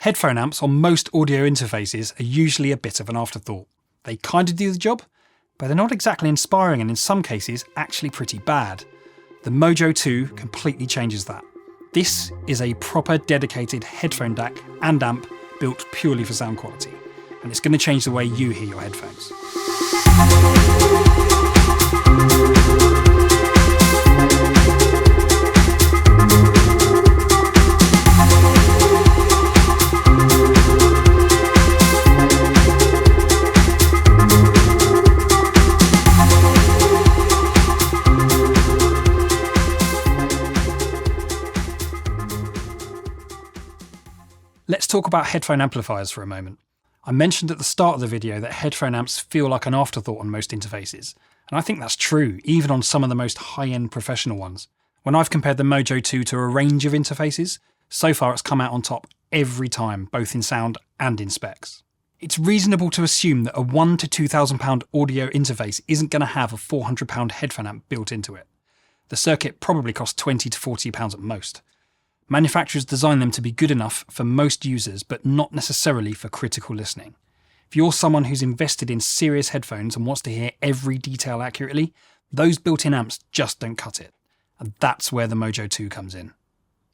Headphone amps on most audio interfaces are usually a bit of an afterthought. They kind of do the job, but they're not exactly inspiring and in some cases actually pretty bad. The Mojo 2 completely changes that. This is a proper dedicated headphone DAC and amp built purely for sound quality, and it's going to change the way you hear your headphones. Let's talk about headphone amplifiers for a moment. I mentioned at the start of the video that headphone amps feel like an afterthought on most interfaces, and I think that's true, even on some of the most high-end professional ones. When I've compared the Mojo 2 to a range of interfaces, so far it's come out on top every time, both in sound and in specs. It's reasonable to assume that a £1,000 to £2,000 audio interface isn't going to have a £400 headphone amp built into it. The circuit probably costs £20 to £40 at most. Manufacturers design them to be good enough for most users, but not necessarily for critical listening. If you're someone who's invested in serious headphones and wants to hear every detail accurately, those built-in amps just don't cut it. And that's where the Mojo 2 comes in.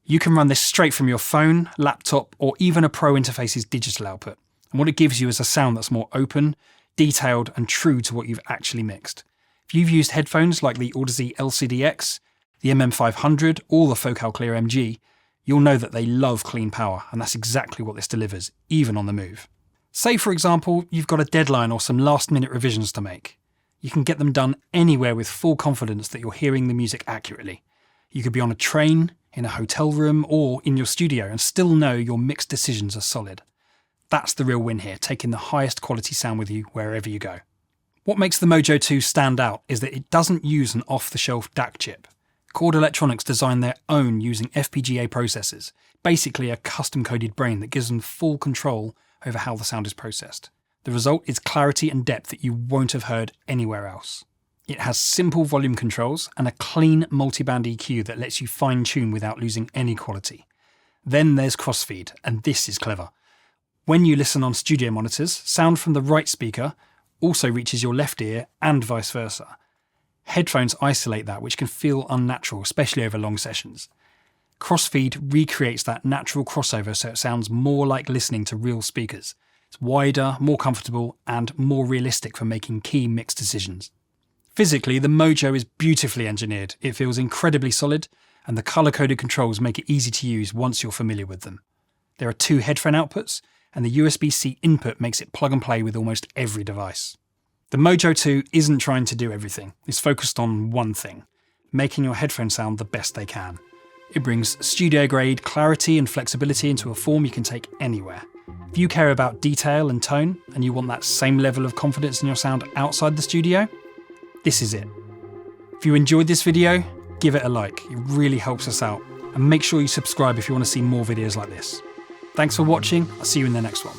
You can run this straight from your phone, laptop, or even a Pro Interface's digital output. And what it gives you is a sound that's more open, detailed, and true to what you've actually mixed. If you've used headphones like the Audeze LCD-X, the MM500, or the Focal Clear MG, you'll know that they love clean power, and that's exactly what this delivers, even on the move. Say, for example, you've got a deadline or some last-minute revisions to make. You can get them done anywhere with full confidence that you're hearing the music accurately. You could be on a train, in a hotel room, or in your studio and still know your mixed decisions are solid. That's the real win here, taking the highest quality sound with you wherever you go. What makes the Mojo 2 stand out is that it doesn't use an off-the-shelf DAC chip. Chord Electronics designed their own using FPGA processors, basically a custom-coded brain that gives them full control over how the sound is processed. The result is clarity and depth that you won't have heard anywhere else. It has simple volume controls and a clean multiband EQ that lets you fine-tune without losing any quality. Then there's crossfeed, and this is clever. When you listen on studio monitors, sound from the right speaker also reaches your left ear and vice versa. Headphones isolate that, which can feel unnatural, especially over long sessions. Crossfeed recreates that natural crossover so it sounds more like listening to real speakers. It's wider, more comfortable, and more realistic for making key mix decisions. Physically, the Mojo is beautifully engineered. It feels incredibly solid, and the colour-coded controls make it easy to use once you're familiar with them. There are 2 headphone outputs, and the USB-C input makes it plug and play with almost every device. The Mojo 2 isn't trying to do everything. It's focused on one thing, making your headphones sound the best they can. It brings studio-grade clarity and flexibility into a form you can take anywhere. If you care about detail and tone, and you want that same level of confidence in your sound outside the studio, this is it. If you enjoyed this video, give it a like. It really helps us out. And make sure you subscribe if you want to see more videos like this. Thanks for watching. I'll see you in the next one.